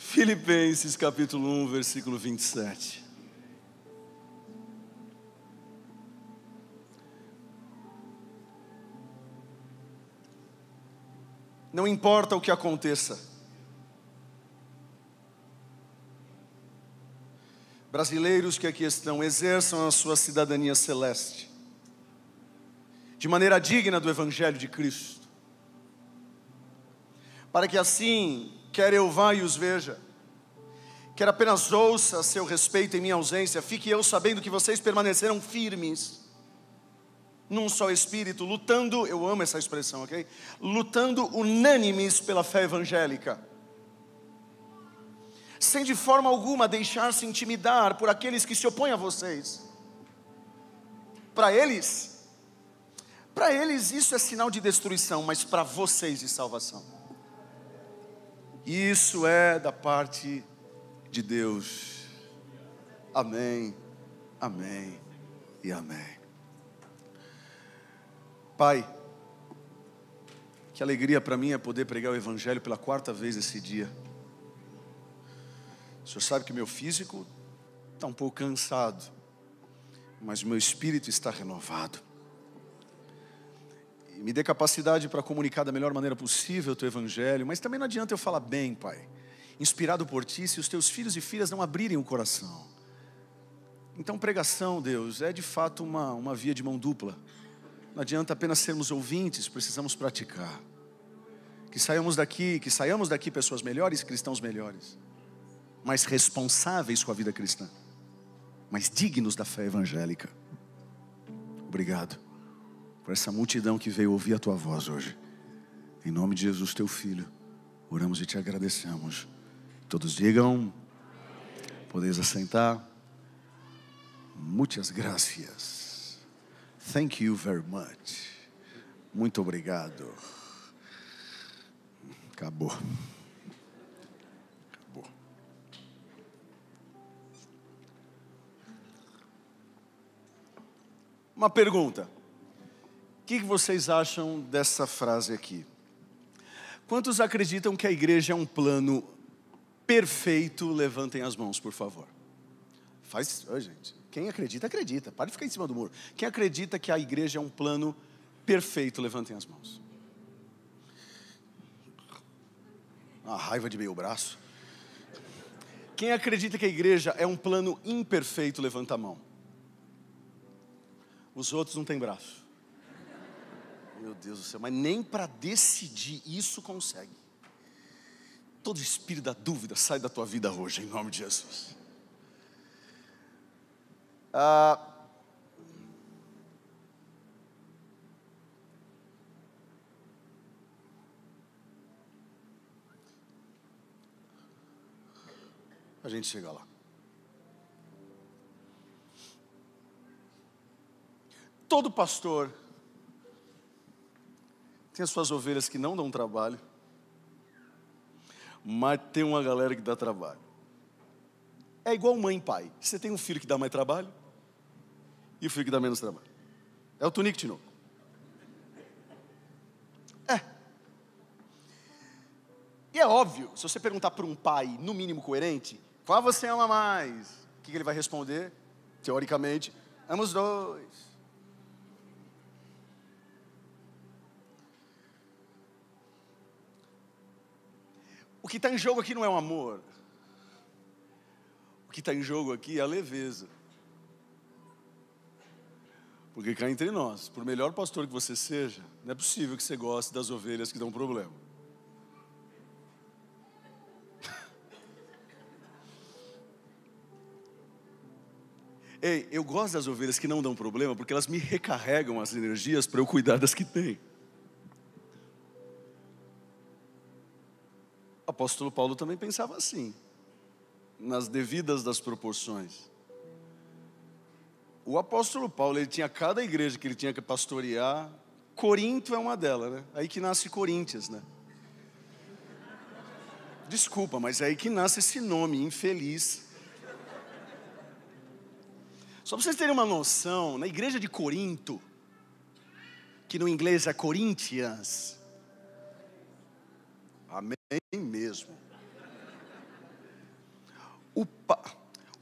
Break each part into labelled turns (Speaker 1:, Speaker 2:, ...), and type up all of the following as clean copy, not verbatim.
Speaker 1: Filipenses capítulo 1, versículo 27. Não importa o que aconteça. Brasileiros que aqui estão, exerçam a sua cidadania celeste de maneira digna do Evangelho de Cristo, para que assim, quer eu vá e os veja, quer apenas ouça a seu respeito em minha ausência, fique eu sabendo que vocês permaneceram firmes, num só espírito, lutando, eu amo essa expressão, ok? Lutando unânimes pela fé evangélica, sem de forma alguma deixar-se intimidar por aqueles que se opõem a vocês. Para eles isso é sinal de destruição, mas para vocês de salvação. Isso é da parte de Deus. Amém, amém e amém. Pai, que alegria para mim é poder pregar o Evangelho pela 4ª vez esse dia. O Senhor sabe que meu físico está um pouco cansado, mas o meu espírito está renovado. E me dê capacidade para comunicar da melhor maneira possível o Teu Evangelho, mas também não adianta eu falar bem, Pai, inspirado por Ti, se os Teus filhos e filhas não abrirem o coração. Então pregação, Deus, é de fato uma via de mão dupla. Não adianta apenas sermos ouvintes, precisamos praticar. Que saiamos daqui pessoas melhores, cristãos melhores, mais responsáveis com a vida cristã, mais dignos da fé evangélica. Obrigado por essa multidão que veio ouvir a Tua voz hoje. Em nome de Jesus, Teu Filho, oramos e Te agradecemos. Todos digam, podeis assentar. Muitas gracias. Thank you very much. Muito obrigado. Acabou. Uma pergunta. O que vocês acham dessa frase aqui? Quantos acreditam que a igreja é um plano perfeito? Levantem as mãos, por favor. Gente. Quem acredita, acredita. Para de ficar em cima do muro. Quem acredita que a igreja é um plano perfeito? Levantem as mãos. A raiva de meio braço. Quem acredita que a igreja é um plano imperfeito? Levanta a mão. Os outros não têm braço. Meu Deus do céu, mas nem para decidir isso consegue. Todo espírito da dúvida sai da tua vida hoje, em nome de Jesus. A gente chega lá. Todo pastor tem as suas ovelhas que não dão trabalho, mas tem uma galera que dá trabalho. É igual mãe e pai. Você tem um filho que dá mais trabalho e o filho que dá menos trabalho. É o Tunique Tinoco. E é óbvio, se você perguntar para um pai, no mínimo coerente, qual você ama mais? O que ele vai responder? Teoricamente, amo os dois. O que está em jogo aqui não é o amor. O que está em jogo aqui é a leveza. Porque cá entre nós, por melhor pastor que você seja, não é possível que você goste das ovelhas que dão problema. Ei, eu gosto das ovelhas que não dão problema porque elas me recarregam as energias para eu cuidar das que têm. O apóstolo Paulo também pensava assim, nas devidas das proporções. O apóstolo Paulo, ele tinha cada igreja que ele tinha que pastorear. Corinto é uma delas, né? Aí que nasce Coríntias, né? Desculpa, mas é aí que nasce esse nome infeliz. Só para vocês terem uma noção, na igreja de Corinto, que no inglês é Corinthians, amém mesmo.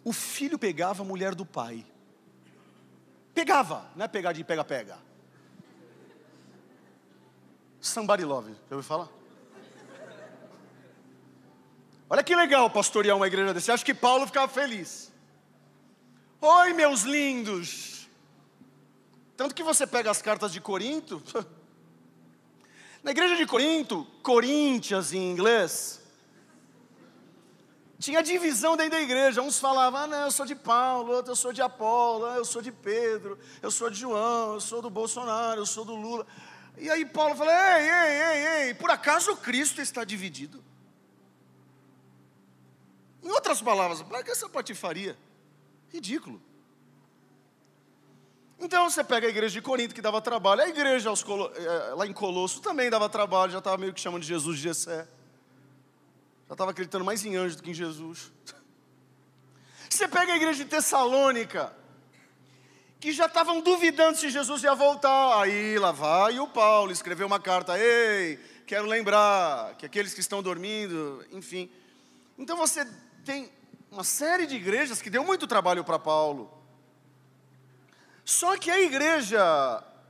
Speaker 1: o filho pegava a mulher do pai. Pegava, não é pegar de pega-pega. Somebody love, já ouviu falar? Olha que legal pastorear uma igreja desse. Acho que Paulo ficava feliz. Oi, meus lindos. Tanto que você pega as cartas de Corinto. Na igreja de Corinto, Corinthians em inglês, tinha divisão dentro da igreja. Uns falavam, não, eu sou de Paulo, outro eu sou de Apolo, eu sou de Pedro, eu sou de João, eu sou do Bolsonaro, eu sou do Lula. E aí Paulo fala, ei, por acaso Cristo está dividido? Em outras palavras, para que essa patifaria? Ridículo. Então você pega a igreja de Corinto que dava trabalho, a igreja lá em Colosso também dava trabalho, já estava meio que chamando de Jesus de Jessé. Já estava acreditando mais em anjo do que em Jesus. Você pega a igreja de Tessalônica, que já estavam duvidando se Jesus ia voltar. Aí lá vai o Paulo escreveu uma carta, ei, quero lembrar que aqueles que estão dormindo, enfim. Então você tem uma série de igrejas que deu muito trabalho para Paulo. Só que a igreja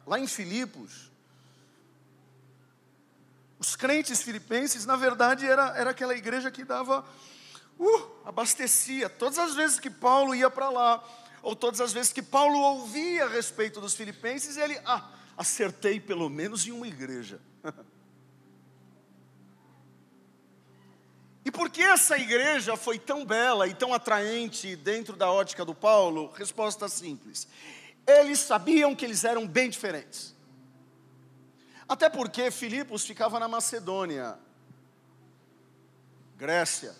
Speaker 1: lá em Filipos, os crentes filipenses, na verdade, era aquela igreja que dava, abastecia. Todas as vezes que Paulo ia para lá, ou todas as vezes que Paulo ouvia a respeito dos filipenses, ele, acertei pelo menos em uma igreja. E por que essa igreja foi tão bela e tão atraente dentro da ótica do Paulo? Resposta simples. Eles sabiam que eles eram bem diferentes. Até porque Filipos ficava na Macedônia, Grécia.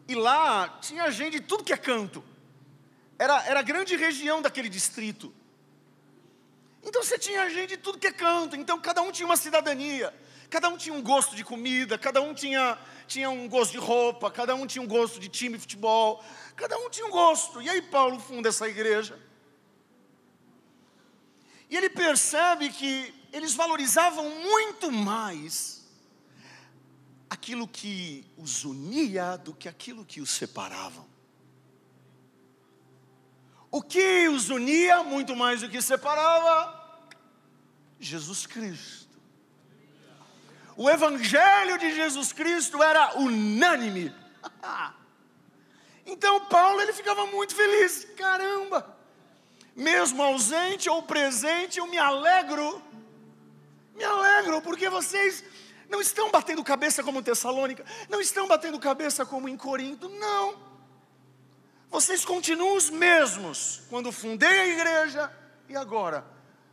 Speaker 1: E lá tinha gente de tudo que é canto. Era a grande região daquele distrito. Então você tinha gente de tudo que é canto. Então cada um tinha uma cidadania. Cada um tinha um gosto de comida. Cada um tinha um gosto de roupa. Cada um tinha um gosto de time de futebol. Cada um tinha um gosto. E aí Paulo funda essa igreja. E ele percebe que eles valorizavam muito mais aquilo que os unia do que aquilo que os separava. O que os unia muito mais do que separava? Jesus Cristo. O evangelho de Jesus Cristo era unânime. Então Paulo ele ficava muito feliz. Caramba! Mesmo ausente ou presente, eu me alegro, porque vocês não estão batendo cabeça como Tessalônica, não estão batendo cabeça como em Corinto, não. Vocês continuam os mesmos, quando fundei a igreja e agora.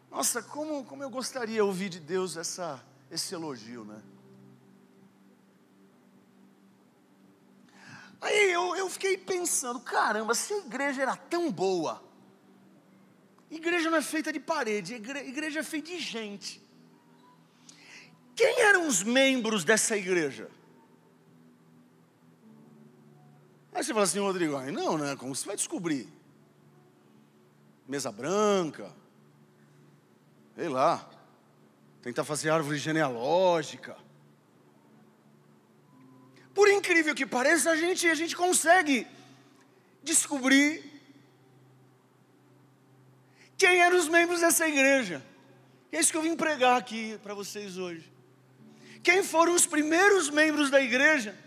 Speaker 1: Nossa, como eu gostaria de ouvir de Deus esse elogio, né? Aí eu fiquei pensando, caramba, se a igreja era tão boa, igreja não é feita de parede, igreja é feita de gente. Quem eram os membros dessa igreja? Aí você fala assim, Rodrigo, não, né? Como você vai descobrir? Mesa branca, sei lá, tentar fazer árvore genealógica. Por incrível que pareça, a gente consegue descobrir quem eram os membros dessa igreja. É isso que eu vim pregar aqui para vocês hoje. Quem foram os primeiros membros da igreja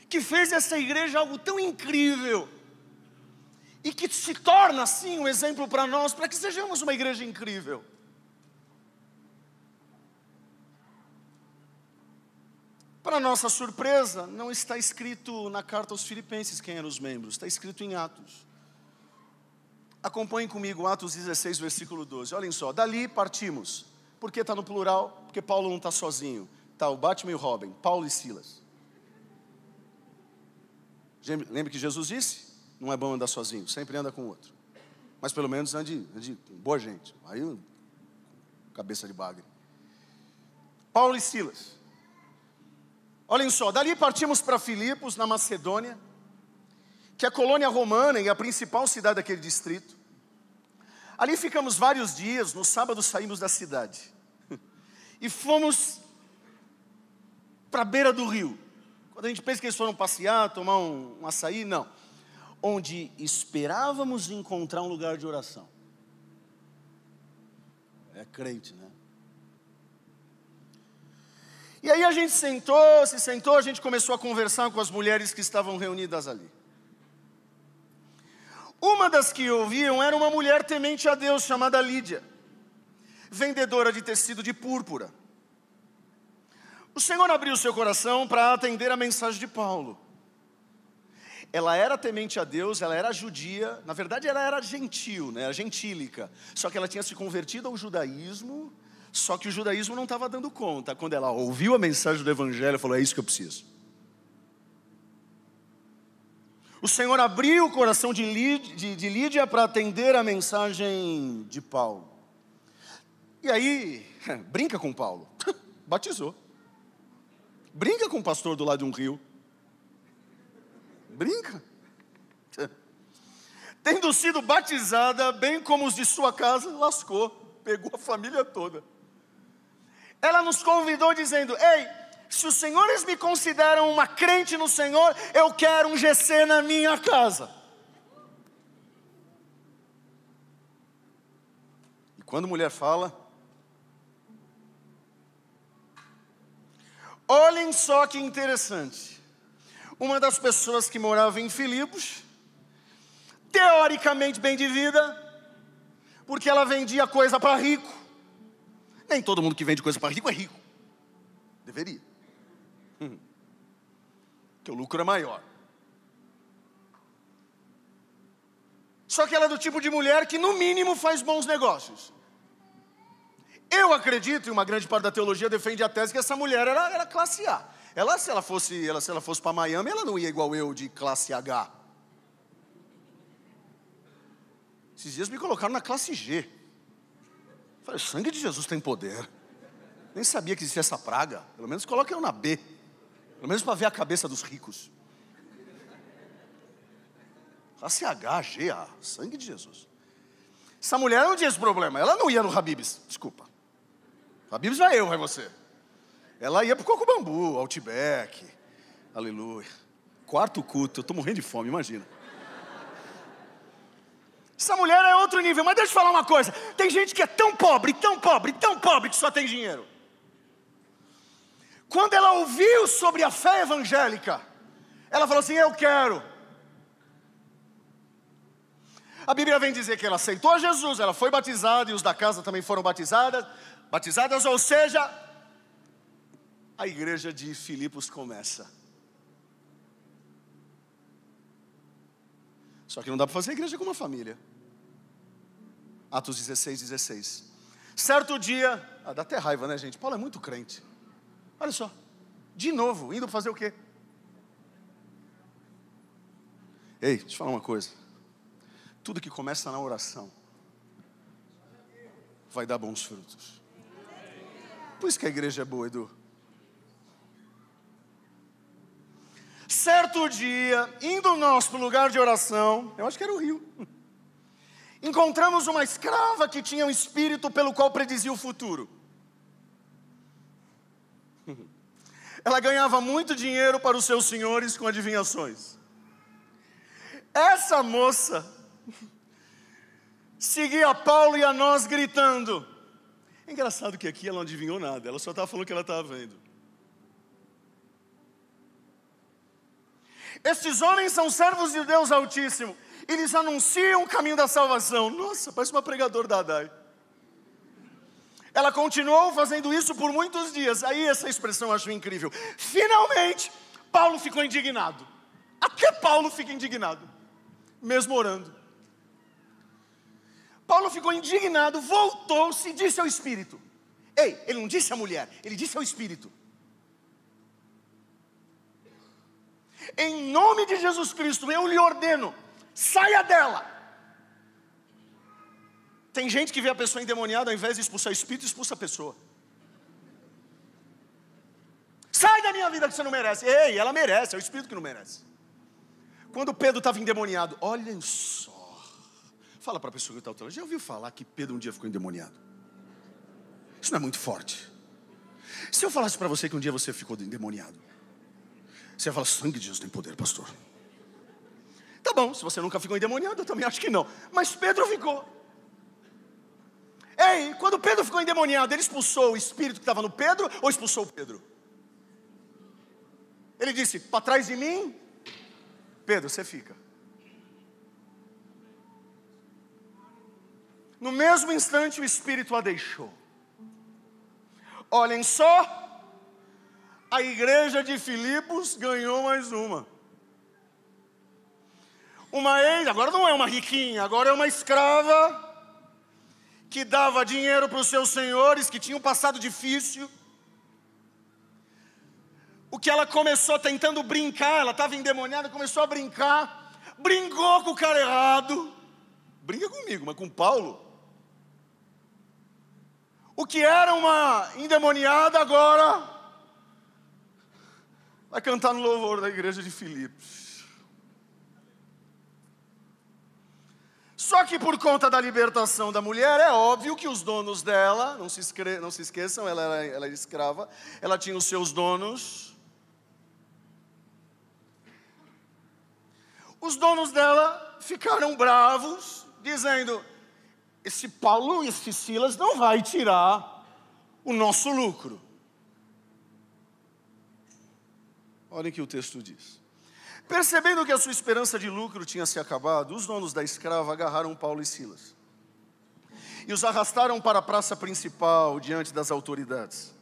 Speaker 1: que fez essa igreja algo tão incrível e que se torna assim um exemplo para nós, para que sejamos uma igreja incrível. Para nossa surpresa, não está escrito na carta aos Filipenses quem eram os membros, está escrito em Atos. Acompanhem comigo Atos 16, versículo 12. Olhem só, dali partimos. Por que está no plural? Porque Paulo não está sozinho. Está o Batman e o Robin, Paulo e Silas. Lembra que Jesus disse? Não é bom andar sozinho, sempre anda com o outro. Mas pelo menos ande com boa gente. Aí, cabeça de bagre. Paulo e Silas. Olhem só, dali partimos para Filipos, na Macedônia, que é a colônia romana e a principal cidade daquele distrito. Ali ficamos vários dias, no sábado saímos da cidade. E fomos para a beira do rio. Quando a gente pensa que eles foram passear, tomar um açaí, não. Onde esperávamos encontrar um lugar de oração. É crente, né? E aí a gente se sentou, a gente começou a conversar com as mulheres que estavam reunidas ali. Uma das que ouviam era uma mulher temente a Deus, chamada Lídia, vendedora de tecido de púrpura. O Senhor abriu seu coração para atender a mensagem de Paulo. Ela era temente a Deus, ela era judia, na verdade ela era gentil, né? Era gentílica. Só que ela tinha se convertido ao judaísmo, só que o judaísmo não estava dando conta. Quando ela ouviu a mensagem do evangelho, ela falou, é isso que eu preciso. O Senhor abriu o coração de Lídia para atender a mensagem de Paulo. E aí, brinca com Paulo, batizou. Brinca com o pastor do lado de um rio. Brinca. Tendo sido batizada, bem como os de sua casa, lascou, pegou a família toda. Ela nos convidou dizendo, ei, se os senhores me consideram uma crente no Senhor, eu quero um GC na minha casa. E quando mulher fala, olhem só que interessante. Uma das pessoas que morava em Filipos, teoricamente bem de vida, porque ela vendia coisa para rico. Nem todo mundo que vende coisa para rico é rico. Deveria. Porque o lucro é maior. Só que ela é do tipo de mulher que no mínimo faz bons negócios. Eu acredito, e uma grande parte da teologia defende a tese que essa mulher era classe A. Se ela fosse para Miami, ela não ia igual eu de classe H. Esses dias me colocaram na classe G. Falei, o sangue de Jesus tem poder. Nem sabia que existia essa praga. Pelo menos coloca eu na B. Pelo menos para ver a cabeça dos ricos. Classe H, G, A, sangue de Jesus. Essa mulher não tinha esse problema. Ela não ia no Habib's. Desculpa. Habib's vai eu, vai você. Ela ia pro Coco Bambu, Outback. Aleluia. Quarto culto, eu tô morrendo de fome, imagina. Essa mulher é outro nível, mas deixa eu falar uma coisa. Tem gente que é tão pobre, tão pobre, tão pobre que só tem dinheiro. Quando ela ouviu sobre a fé evangélica, ela falou assim, eu quero. A Bíblia vem dizer que ela aceitou a Jesus, ela foi batizada e os da casa também foram batizadas, ou seja, a igreja de Filipos começa. Só que não dá para fazer igreja com uma família. Atos 16. Certo dia, dá até raiva, né, gente? Paulo é muito crente. Olha só, de novo, indo fazer o quê? Ei, deixa eu falar uma coisa. Tudo que começa na oração vai dar bons frutos. Por isso que a igreja é boa, Edu. Certo dia, indo nós para o lugar de oração, eu acho que era o rio, encontramos uma escrava que tinha um espírito pelo qual predizia o futuro. Ela ganhava muito dinheiro para os seus senhores com adivinhações. Essa moça seguia a Paulo e a nós gritando. É engraçado que aqui ela não adivinhou nada, ela só estava falando o que ela estava vendo. Estes homens são servos de Deus Altíssimo. Eles anunciam o caminho da salvação. Nossa, parece uma pregadora da Adai. Ela continuou fazendo isso por muitos dias. Aí essa expressão eu acho incrível. Finalmente, Paulo ficou indignado. Até Paulo fica indignado, mesmo orando. Paulo ficou indignado, voltou-se e disse ao Espírito. Ei, ele não disse à mulher, ele disse ao Espírito. Em nome de Jesus Cristo, eu lhe ordeno, saia dela. Tem gente que vê a pessoa endemoniada, ao invés de expulsar o espírito, expulsa a pessoa. Sai da minha vida que você não merece. Ei, ela merece, é o espírito que não merece. Quando Pedro estava endemoniado, olhem só. Fala para a pessoa que está ao teu lado, já ouviu falar que Pedro um dia ficou endemoniado? Isso não é muito forte? Se eu falasse para você que um dia você ficou endemoniado, Você fala, sangue de Jesus tem poder, pastor. Tá bom, se você nunca ficou endemoniado, eu também acho que não. Mas Pedro ficou. Ei, quando Pedro ficou endemoniado, ele expulsou o espírito que estava no Pedro ou expulsou o Pedro? Ele disse, para trás de mim, Pedro, você fica. No mesmo instante o espírito a deixou. Olhem só, a igreja de Filipos ganhou mais uma. Uma ex, agora não é uma riquinha, agora é uma escrava que dava dinheiro para os seus senhores que tinham passado difícil. O que ela começou tentando brincar, ela estava endemoniada, começou a brincar, brincou com o cara errado. Brinca comigo, mas com Paulo. O que era uma endemoniada agora vai cantar no louvor da igreja de Filipos. Só que por conta da libertação da mulher, é óbvio que os donos dela, não se esqueçam, ela era escrava, ela tinha os seus donos. Os donos dela ficaram bravos, dizendo, esse Paulo e esse Silas não vai tirar o nosso lucro. Olhem o que o texto diz. Percebendo que a sua esperança de lucro tinha se acabado, os donos da escrava agarraram Paulo e Silas e os arrastaram para a praça principal diante das autoridades.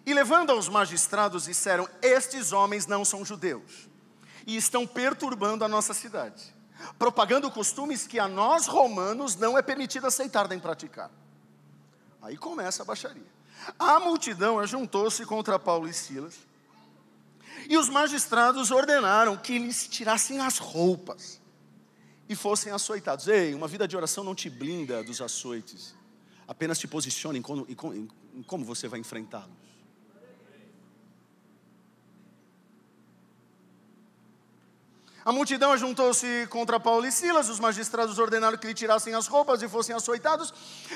Speaker 1: E levando aos magistrados, disseram, estes homens não são judeus e estão perturbando a nossa cidade, propagando costumes que a nós romanos não é permitido aceitar nem praticar. Aí começa a baixaria. A multidão ajuntou-se contra Paulo e Silas, e os magistrados ordenaram que lhes tirassem as roupas e fossem açoitados. Ei, uma vida de oração não te blinda dos açoites, apenas te posiciona em como você vai enfrentá-los. A multidão ajuntou-se contra Paulo e Silas, os magistrados ordenaram que lhe tirassem as roupas e fossem açoitados.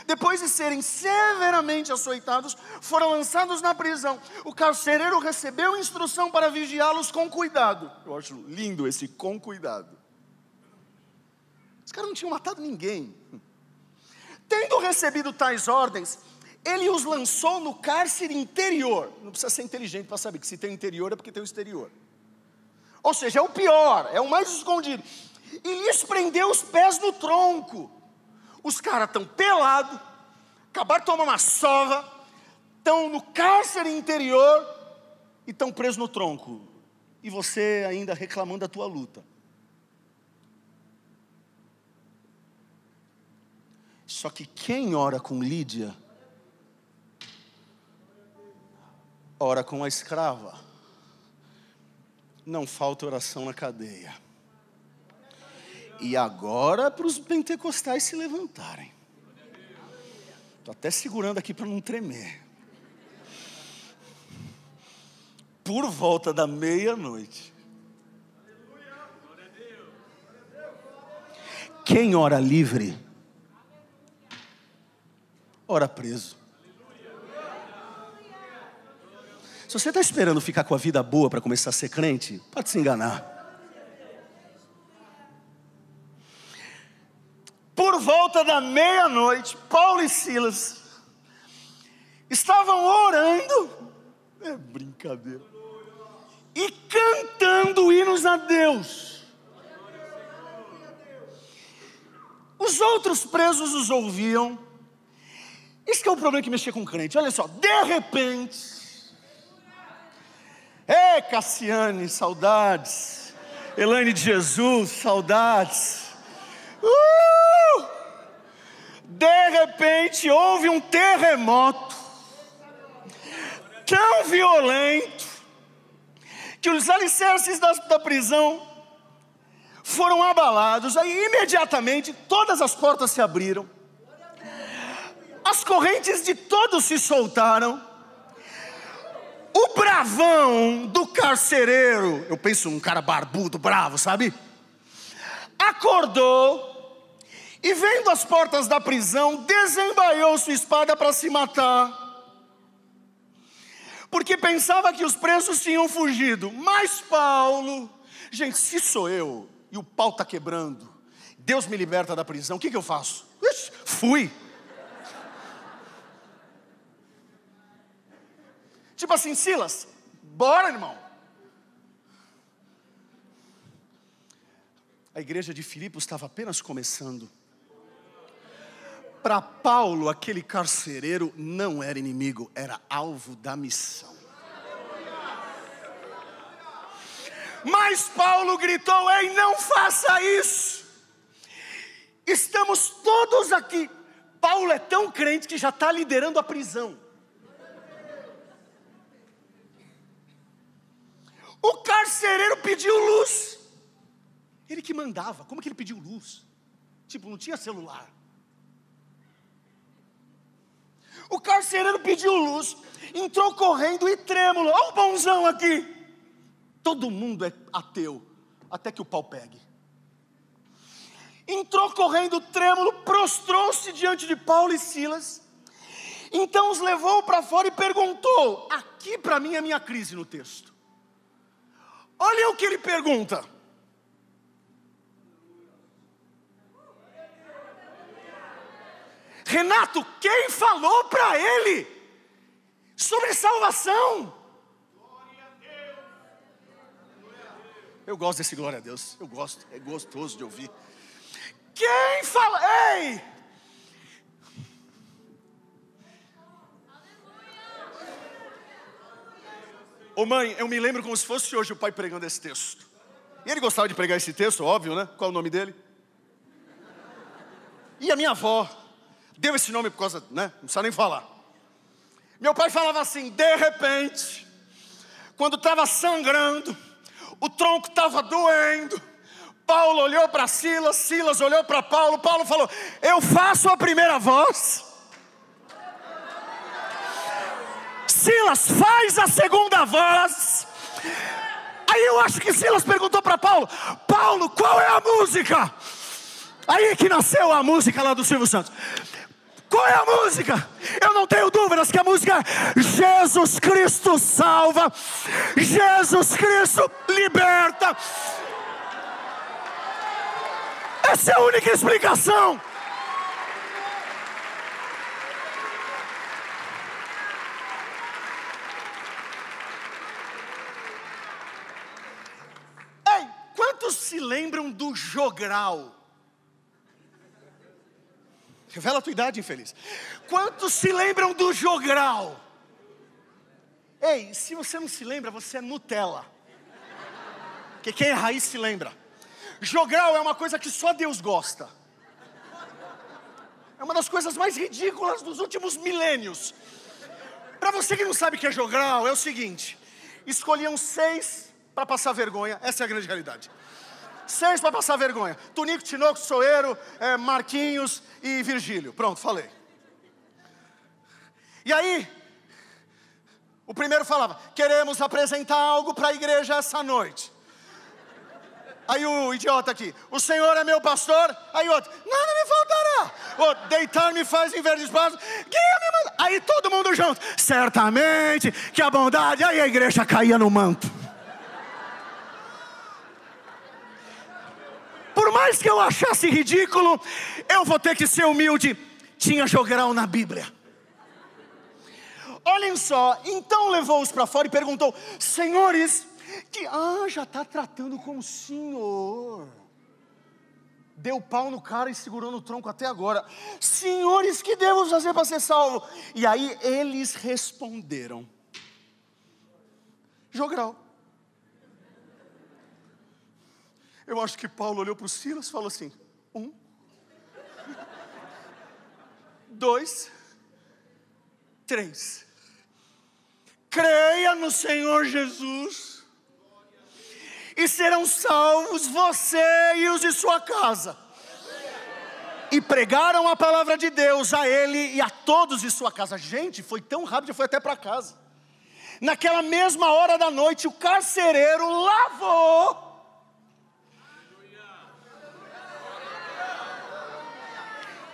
Speaker 1: Depois de serem severamente açoitados, foram lançados na prisão. O carcereiro recebeu instrução para vigiá-los com cuidado. Eu acho lindo esse com cuidado. Os caras não tinham matado ninguém. Tendo recebido tais ordens, ele os lançou no cárcere interior. Não precisa ser inteligente para saber que se tem interior é porque tem o exterior. Ou seja, é o pior, é o mais escondido. E lhes prendeu os pés no tronco. Os caras estão pelados, acabaram de tomar uma sova, estão no cárcere interior e estão presos no tronco. E você ainda reclamando da tua luta. Só que quem ora com Lídia, ora com a escrava. Não falta oração na cadeia. E agora para os pentecostais se levantarem. Estou até segurando aqui para não tremer. Por volta da meia-noite. Quem ora livre, ora preso. Se você está esperando ficar com a vida boa para começar a ser crente, pode se enganar. Por volta da meia-noite, Paulo e Silas estavam orando, é brincadeira, e cantando hinos a Deus. Os outros presos os ouviam. Esse que é o problema que mexer com crente. Olha só, de repente... Ei, Cassiane, saudades. Elaine de Jesus, saudades. De repente houve um terremoto tão violento que os alicerces da prisão foram abalados. Aí imediatamente todas as portas se abriram, as correntes de todos se soltaram. O bravão do carcereiro, eu penso num cara barbudo, bravo, sabe? Acordou e, vendo as portas da prisão, desembaiou sua espada para se matar. porque pensava que os presos tinham fugido. Mas Paulo, gente, se sou eu e o pau está quebrando, Deus me liberta da prisão, o que eu faço? Ixi, fui. Tipo assim, Silas, bora, irmão. A igreja de Filipos estava apenas começando. Para Paulo, aquele carcereiro não era inimigo, era alvo da missão. Mas Paulo gritou: ei, não faça isso. Estamos todos aqui. Paulo é tão crente que já está liderando a prisão. O carcereiro pediu luz. Ele que mandava, como que ele pediu luz? Tipo, não tinha celular. O carcereiro pediu luz, entrou correndo e trêmulo. Olha o bonzão aqui. Todo mundo é ateu, até que o pau pegue. Entrou correndo trêmulo, prostrou-se diante de Paulo e Silas. Então os levou para fora e perguntou. Aqui para mim é a minha crise no texto. Olha o que ele pergunta. Renato, quem falou para ele sobre salvação? Eu gosto desse glória a Deus. Eu gosto, é gostoso de ouvir. Quem fala? Ei! Ô mãe, eu me lembro como se fosse hoje o pai pregando esse texto. E ele gostava de pregar esse texto, óbvio, né? Qual é o nome dele? E a minha avó deu esse nome por causa, né? Não precisa nem falar. Meu pai falava assim: de repente, quando estava sangrando, o tronco estava doendo, Paulo olhou para Silas, Silas olhou para Paulo, Paulo falou: eu faço a primeira voz, Silas faz a segunda voz. Aí eu acho que Silas perguntou para Paulo: Paulo, qual é a música? Aí é que nasceu a música lá do Silvio Santos. Qual é a música? Eu não tenho dúvidas que a música é Jesus Cristo salva, Jesus Cristo liberta. Essa é a única explicação. Ei, quantos se lembram do jogral? Revela a tua idade, infeliz. Quantos se lembram do jogral? Ei, se você não se lembra, você é Nutella. Porque quem é raiz se lembra. Jogral é uma coisa que só Deus gosta. É uma das coisas mais ridículas dos últimos milênios. Para você que não sabe o que é jogral, é o seguinte: escolhiam 6 para passar vergonha. Essa é a grande realidade. 6 para passar vergonha. Tunico, Tinoco, Soeiro, Marquinhos e Virgílio. Pronto, falei. E aí, o primeiro falava: queremos apresentar algo para a igreja essa noite. Aí o idiota aqui: o Senhor é meu pastor. Aí o outro: nada me faltará. O outro: deitar-me faz em verdes pastos. Aí todo mundo junto: certamente que a bondade. Aí a igreja caía no manto. Por mais que eu achasse ridículo, eu vou ter que ser humilde. Tinha jogral na Bíblia. Olhem só, então levou-os para fora e perguntou: senhores, já está tratando como senhor. Deu pau no cara e segurou no tronco até agora. Senhores, que devo fazer para ser salvo? E aí eles responderam: jogral. Eu acho que Paulo olhou para o Silas e falou assim: 1, 2, 3. Creia no Senhor Jesus e serão salvos você e os de sua casa. E pregaram a palavra de Deus a ele e a todos de sua casa. Gente, foi tão rápido, foi até para casa. Naquela mesma hora da noite, o carcereiro lavou.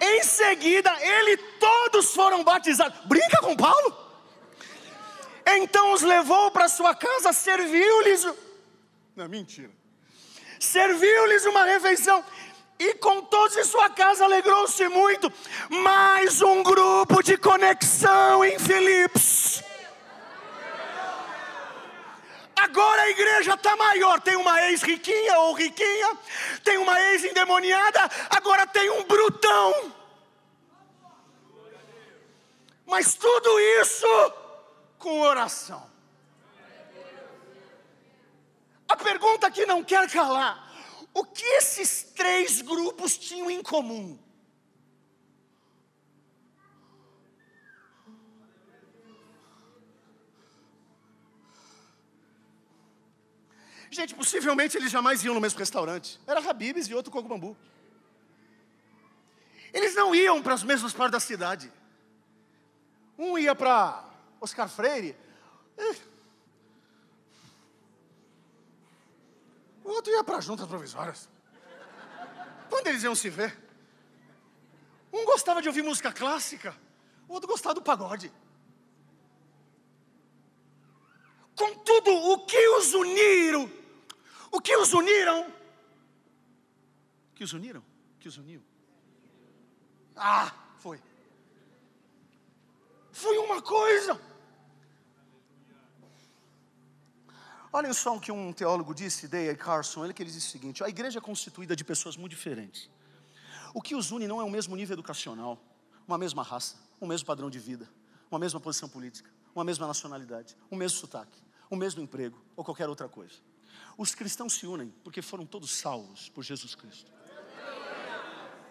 Speaker 1: Em seguida, todos foram batizados. Brinca com Paulo? Então os levou para sua casa, serviu-lhes. Não, mentira. Serviu-lhes uma refeição. E com todos em sua casa alegrou-se muito. Mais um grupo de conexão em Filipos. Agora a igreja está maior. Tem uma ex-riquinha ou riquinha. Tem uma ex-endemoniada. Agora tem um brutão. Mas tudo isso com oração. A pergunta que não quer calar: o que esses 3 grupos tinham em comum? Gente, possivelmente eles jamais iam no mesmo restaurante. Era Habib's e outro Coco Bambu. Eles não iam para as mesmas partes da cidade. Um ia para Oscar Freire. O outro ia para Juntas Provisórias. Quando eles iam se ver? Um gostava de ouvir música clássica, o outro gostava do pagode. Contudo, o que os uniram? O que os uniram? O que os uniram? O que os uniu? Foi. Foi uma coisa. Olhem só o que um teólogo disse, D.A. Carson. Ele disse o seguinte: a igreja é constituída de pessoas muito diferentes. O que os une não é o mesmo nível educacional, uma mesma raça, um mesmo padrão de vida, uma mesma posição política, uma mesma nacionalidade, um mesmo sotaque, o mesmo emprego ou qualquer outra coisa. Os cristãos se unem porque foram todos salvos por Jesus Cristo.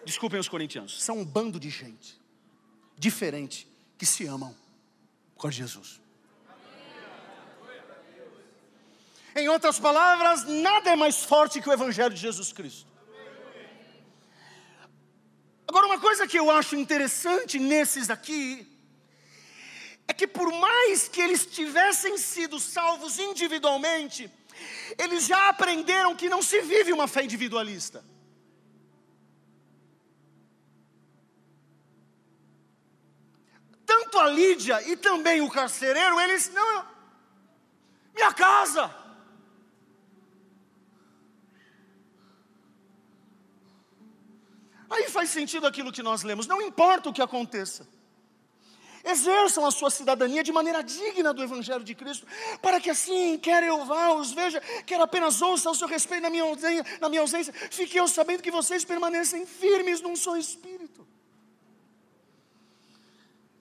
Speaker 1: Desculpem os corintianos, são um bando de gente diferente que se amam por causa de Jesus. Em outras palavras, nada é mais forte que o Evangelho de Jesus Cristo. Agora, uma coisa que eu acho interessante nesses aqui é que por mais que eles tivessem sido salvos individualmente, eles já aprenderam que não se vive uma fé individualista. Tanto a Lídia e também o carcereiro, eles não... Minha casa... Aí faz sentido aquilo que nós lemos. Não importa o que aconteça, exerçam a sua cidadania de maneira digna do Evangelho de Cristo, para que assim, quer eu vá, os veja, quer apenas ouça ao seu respeito na minha ausência, fique eu sabendo que vocês permanecem firmes num só Espírito,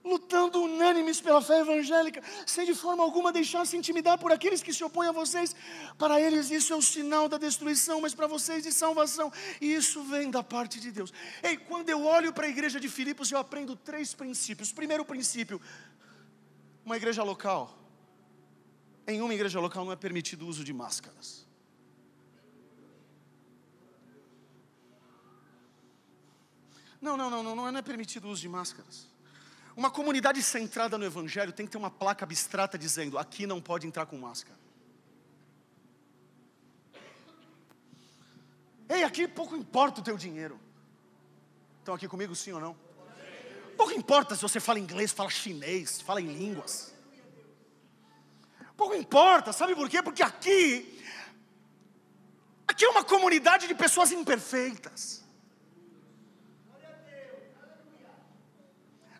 Speaker 1: lutando unânimes pela fé evangélica, sem de forma alguma deixar-se intimidar por aqueles que se opõem a vocês. Para eles isso é o sinal da destruição, mas para vocês de salvação. E isso vem da parte de Deus. Ei, quando eu olho para a igreja de Filipos, eu aprendo 3 princípios. Primeiro princípio: uma igreja local, em uma igreja local não é permitido o uso de máscaras. Não é permitido o uso de máscaras. Uma comunidade centrada no Evangelho tem que ter uma placa abstrata dizendo: aqui não pode entrar com máscara. Ei, aqui pouco importa o teu dinheiro. Estão aqui comigo, sim ou não? Pouco importa se você fala inglês, fala chinês, fala em línguas. Pouco importa, sabe por quê? Porque aqui é uma comunidade de pessoas imperfeitas.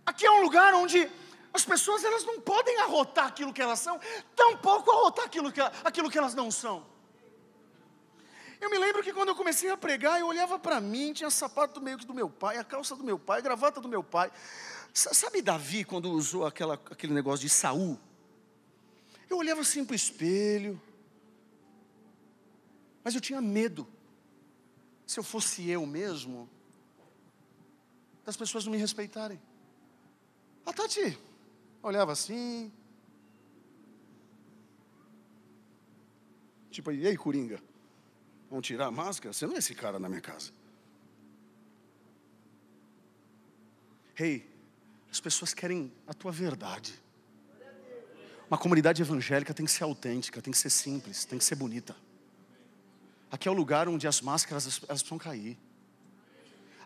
Speaker 1: Aqui é um lugar onde as pessoas elas não podem arrotar aquilo que elas são, tampouco arrotar aquilo que elas não são. Eu me lembro que quando eu comecei a pregar, eu olhava para mim, tinha sapato meio que do meu pai, a calça do meu pai, a gravata do meu pai. Sabe Davi, quando usou aquele negócio de Saul? Eu olhava assim para o espelho, mas eu tinha medo, se eu fosse eu mesmo, das pessoas não me respeitarem. A Tati olhava assim, tipo, e aí, Coringa? Vamos tirar a máscara? Você não é esse cara na minha casa. Hey, as pessoas querem a tua verdade. Uma comunidade evangélica tem que ser autêntica, tem que ser simples, tem que ser bonita. Aqui é o lugar onde as máscaras elas precisam cair.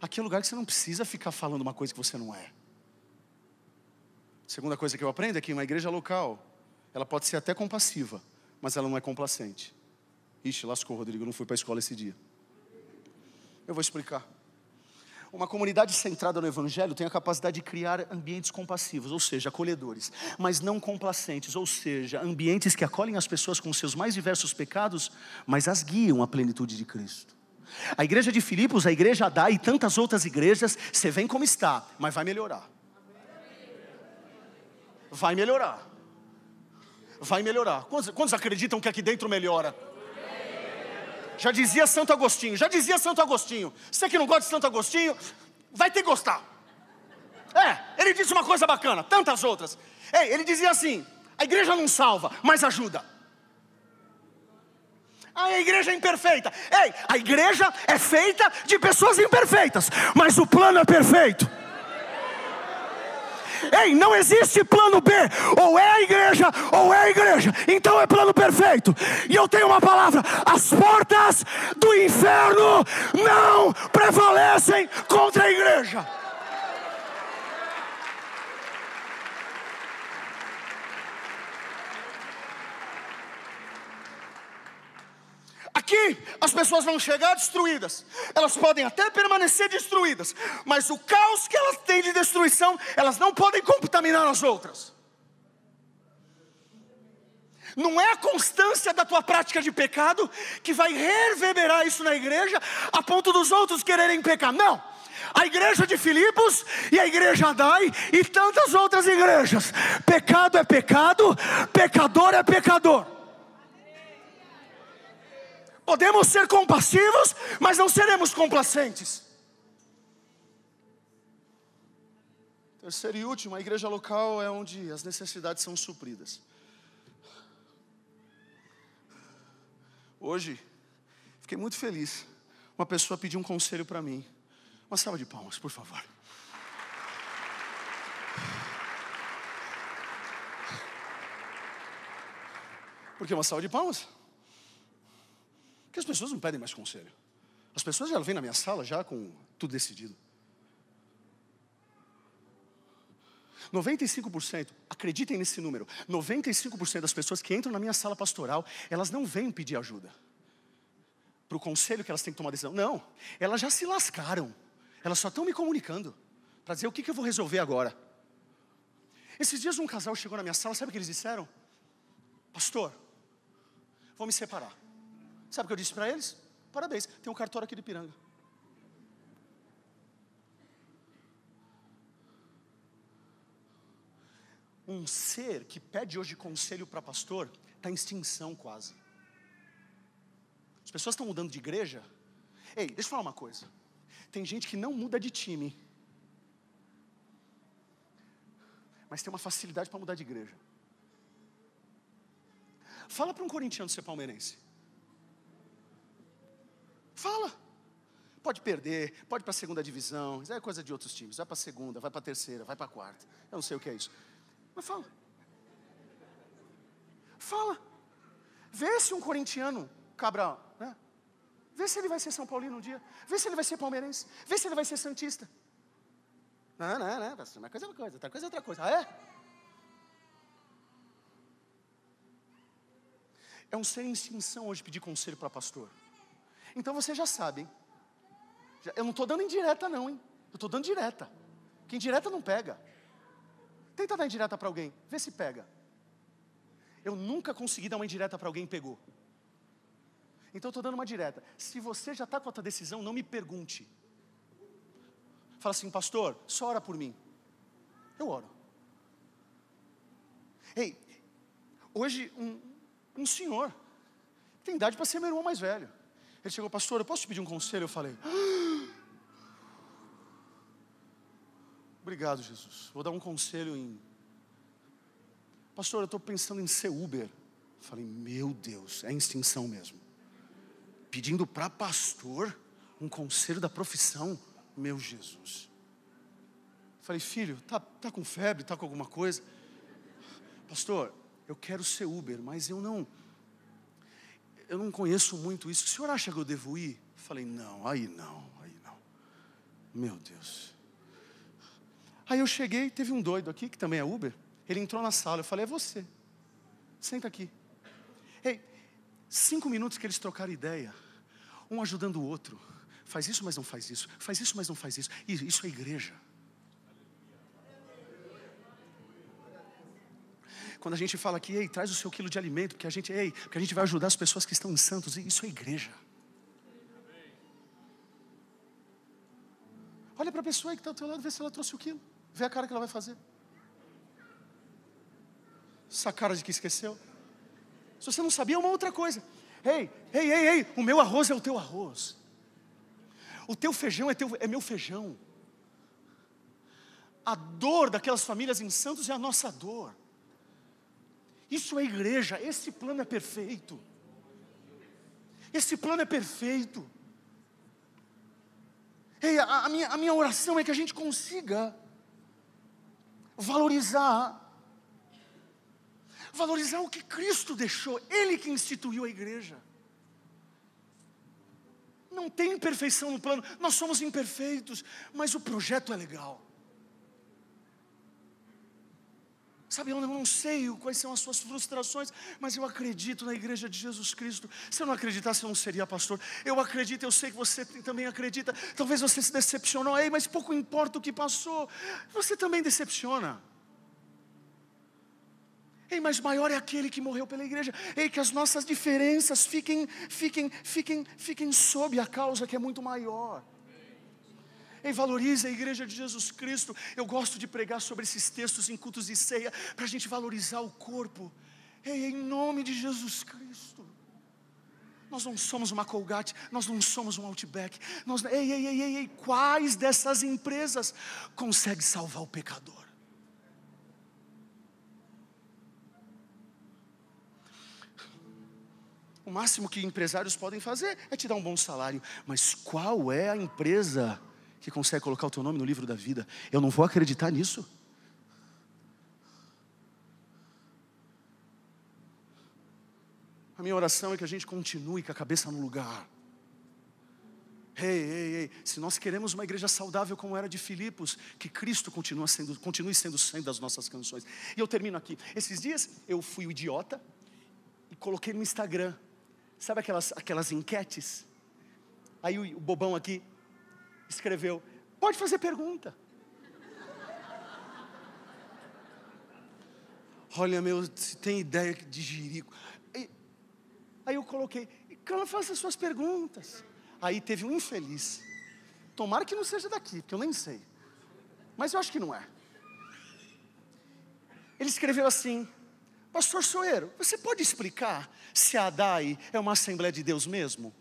Speaker 1: Aqui é o lugar que você não precisa ficar falando uma coisa que você não é. Segunda coisa que eu aprendo é que uma igreja local Ela pode ser até compassiva, mas ela não é complacente. Ixi, lascou, Rodrigo, eu não fui para a escola esse dia. Eu vou explicar. Uma comunidade centrada no Evangelho tem a capacidade de criar ambientes compassivos, ou seja, acolhedores, mas não complacentes, ou seja, ambientes que acolhem as pessoas com seus mais diversos pecados, mas as guiam à plenitude de Cristo. A igreja de Filipos, a igreja Adai e tantas outras igrejas, você vem como está, mas vai melhorar. Vai melhorar. Vai melhorar. Quantos acreditam que aqui dentro melhora? Já dizia Santo Agostinho. Você que não gosta de Santo Agostinho, vai ter que gostar. Ele disse uma coisa bacana, tantas outras. Ele dizia assim: a igreja não salva, mas ajuda. A igreja é imperfeita. A igreja é feita de pessoas imperfeitas, mas o plano é perfeito. Não existe plano B, ou é a igreja, ou é a igreja, então é plano perfeito. E eu tenho uma palavra: as portas do inferno não prevalecem contra a igreja. Aqui as pessoas vão chegar destruídas, elas podem até permanecer destruídas, mas o caos que elas têm de destruição, elas não podem contaminar as outras. Não é a constância da tua prática de pecado que vai reverberar isso na igreja a ponto dos outros quererem pecar. Não, a igreja de Filipos e a igreja Adai e tantas outras igrejas, pecado é pecado, pecador é pecador. Podemos ser compassivos, mas não seremos complacentes. Terceiro e último, a igreja local é onde as necessidades são supridas. Hoje, fiquei muito feliz. Uma pessoa pediu um conselho para mim. Uma salva de palmas, por favor. Por que uma salva de palmas? Porque as pessoas não pedem mais conselho. As pessoas já vêm na minha sala já com tudo decidido. 95%, acreditem nesse número, 95% das pessoas que entram na minha sala pastoral, elas não vêm pedir ajuda para o conselho que elas têm que tomar decisão. Não, elas já se lascaram. Elas só estão me comunicando para dizer o que eu vou resolver agora. Esses dias um casal chegou na minha sala, sabe o que eles disseram? Pastor, vou me separar. Sabe o que eu disse para eles? Parabéns, tem um cartório aqui de Ipiranga. Um ser que pede hoje conselho para pastor está em extinção quase. As pessoas estão mudando de igreja. Deixa eu falar uma coisa. Tem gente que não muda de time, mas tem uma facilidade para mudar de igreja. Fala para um corintiano ser palmeirense. Fala. Pode perder, pode ir para a segunda divisão, isso é coisa de outros times. Vai para a segunda, vai para a terceira, vai para a quarta. Eu não sei o que é isso. Mas fala. Fala. Vê se um corintiano, cabra, né? Vê se ele vai ser São Paulino um dia. Vê se ele vai ser palmeirense. Vê se ele vai ser santista. Não. Uma coisa é uma coisa, outra coisa é outra coisa. É um ser em extinção hoje pedir conselho para pastor. Então você já sabe, hein? Eu não estou dando indireta não, hein? Eu estou dando direta. Que indireta não pega. Tenta dar indireta para alguém, vê se pega. Eu nunca consegui dar uma indireta para alguém e pegou. Então eu estou dando uma direta. Se você já está com a tua decisão, não me pergunte. Fala assim, pastor, só ora por mim. Eu oro. Hoje um senhor tem idade para ser meu irmão mais velho. Ele chegou, pastor, eu posso te pedir um conselho? Eu falei, obrigado, Jesus. Vou dar um conselho pastor, eu estou pensando em ser Uber. Eu falei, meu Deus, é extinção mesmo. Pedindo para pastor um conselho da profissão, meu Jesus. Eu falei, filho, tá com febre, tá com alguma coisa? Pastor, eu quero ser Uber, mas eu não conheço muito isso. O senhor acha que eu devo ir? Eu falei, não. Meu Deus. Aí eu cheguei, teve um doido aqui, que também é Uber. Ele entrou na sala, eu falei, é você. Senta aqui. Ei, 5 minutos que eles trocaram ideia, um ajudando o outro. Faz isso, mas não faz isso. Faz isso, mas não faz isso. Isso é igreja. Quando a gente fala aqui, ei, traz o seu quilo de alimento, porque a gente vai ajudar as pessoas que estão em Santos. Isso é igreja. Olha para a pessoa aí que está ao teu lado, vê se ela trouxe o quilo. Vê a cara que ela vai fazer. Essa cara de que esqueceu. Se você não sabia, é uma outra coisa. Ei, o meu arroz é o teu arroz. O teu feijão é meu feijão. A dor daquelas famílias em Santos é a nossa dor. Isso é igreja, esse plano é perfeito. Esse plano é perfeito. Ei, a minha oração é que a gente consiga valorizar o que Cristo deixou, Ele que instituiu a igreja. Não tem imperfeição no plano, nós somos imperfeitos, mas o projeto é legal. Sabe, eu não sei quais são as suas frustrações, mas eu acredito na igreja de Jesus Cristo. Se eu não acreditasse, eu não seria pastor. Eu acredito, eu sei que você também acredita. Talvez você se decepcionou, mas pouco importa o que passou. Você também decepciona. Mas maior é aquele que morreu pela igreja. Que as nossas diferenças fiquem sob a causa que é muito maior. Valorize a igreja de Jesus Cristo. Eu gosto de pregar sobre esses textos em cultos de ceia, para a gente valorizar o corpo. Em nome de Jesus Cristo. Nós não somos uma Colgate, nós não somos um Outback. Quais dessas empresas consegue salvar o pecador? O máximo que empresários podem fazer é te dar um bom salário. Mas qual é a empresa que consegue colocar o teu nome no livro da vida? Eu não vou acreditar nisso. A minha oração é que a gente continue com a cabeça no lugar. Se nós queremos uma igreja saudável como era de Filipos, que Cristo continue sendo o centro das nossas canções. E eu termino aqui. Esses dias eu fui o idiota e coloquei no Instagram. Sabe aquelas enquetes? Aí o bobão aqui escreveu: pode fazer pergunta. Olha, você tem ideia de jirico? Aí eu coloquei: faça as suas perguntas. Aí teve um infeliz. Tomara que não seja daqui, porque eu nem sei. Mas eu acho que não é. Ele escreveu assim: pastor Soeiro, você pode explicar se a ADAI é uma Assembleia de Deus mesmo?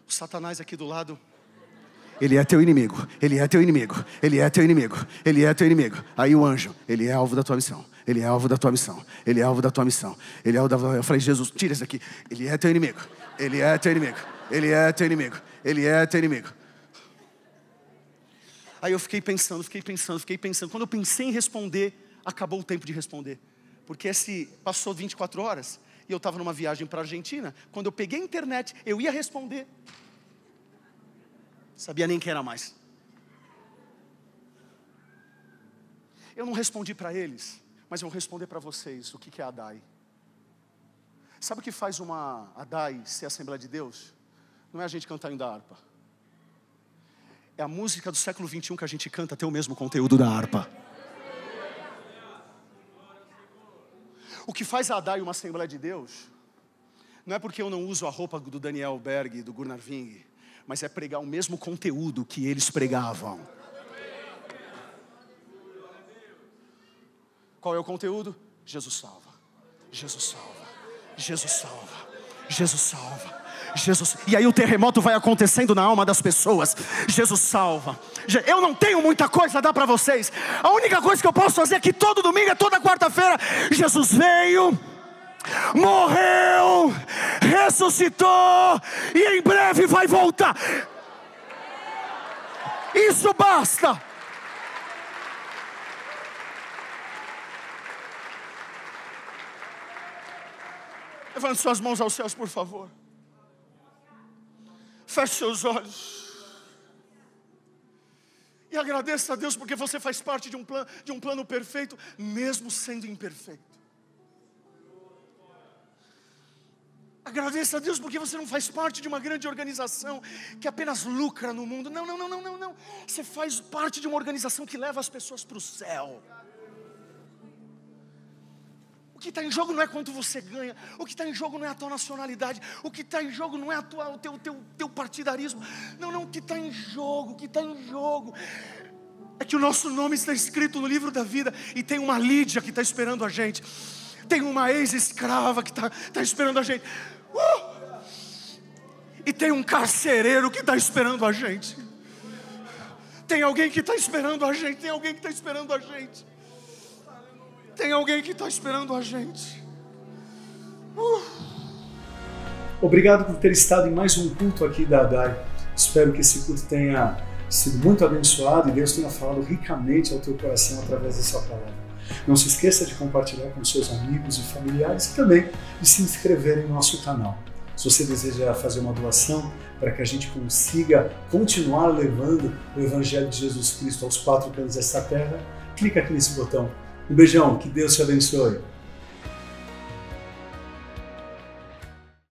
Speaker 1: O Satanás aqui do lado, ele é teu inimigo, ele é teu inimigo, ele é teu inimigo, ele é teu inimigo. Aí o anjo, ele é alvo da tua missão, ele é alvo da tua missão, ele é alvo da tua missão, ele é alvo da... Eu falei: Jesus, tira isso aqui. Ele é teu inimigo, ele é teu inimigo, ele é teu inimigo, ele é teu inimigo. Aí eu fiquei pensando. Quando eu pensei em responder, acabou o tempo de responder. Porque passou 24 horas e eu estava numa viagem para a Argentina. Quando eu peguei a internet, eu ia responder. Sabia nem quem era mais. Eu não respondi para eles, mas eu vou responder para vocês o que é a ADAI. Sabe o que faz uma ADAI ser Assembleia de Deus? Não é a gente cantar da harpa. É a música do século 21 que a gente canta, tem o mesmo conteúdo da harpa. O que faz a ADAI uma Assembleia de Deus não é porque eu não uso a roupa do Daniel Berg, do Gunnar Ving, mas é pregar o mesmo conteúdo que eles pregavam. Qual é o conteúdo? Jesus salva, Jesus salva, Jesus salva, Jesus salva, Jesus. E aí o terremoto vai acontecendo na alma das pessoas. Jesus salva. Eu não tenho muita coisa a dar para vocês. A única coisa que eu posso fazer é que todo domingo, toda quarta-feira, Jesus veio, morreu, ressuscitou e em breve vai voltar. Isso basta. Levante suas mãos aos céus, por favor. Feche seus olhos. E agradeça a Deus porque você faz parte de um plano perfeito, mesmo sendo imperfeito. Agradeça a Deus porque você não faz parte de uma grande organização que apenas lucra no mundo. Não. Você faz parte de uma organização que leva as pessoas para o céu. O que está em jogo não é quanto você ganha. O que está em jogo não é a tua nacionalidade. O que está em jogo não é o teu partidarismo. Não, o que está em jogo, é que o nosso nome está escrito no livro da vida. E tem uma Lídia que está esperando a gente. Tem uma ex-escrava que está esperando a gente. E tem um carcereiro que está esperando a gente. Tem alguém que está esperando a gente. Tem alguém que está esperando a gente. Tem alguém que está esperando a gente. Obrigado por ter estado em mais um culto aqui da ADAI. Espero que esse culto tenha sido muito abençoado e Deus tenha falado ricamente ao teu coração através dessa palavra. Não se esqueça de compartilhar com seus amigos e familiares e também de se inscrever em nosso canal. Se você deseja fazer uma doação para que a gente consiga continuar levando o Evangelho de Jesus Cristo aos 4 cantos desta terra, clica aqui nesse botão. Um beijão, que Deus te abençoe.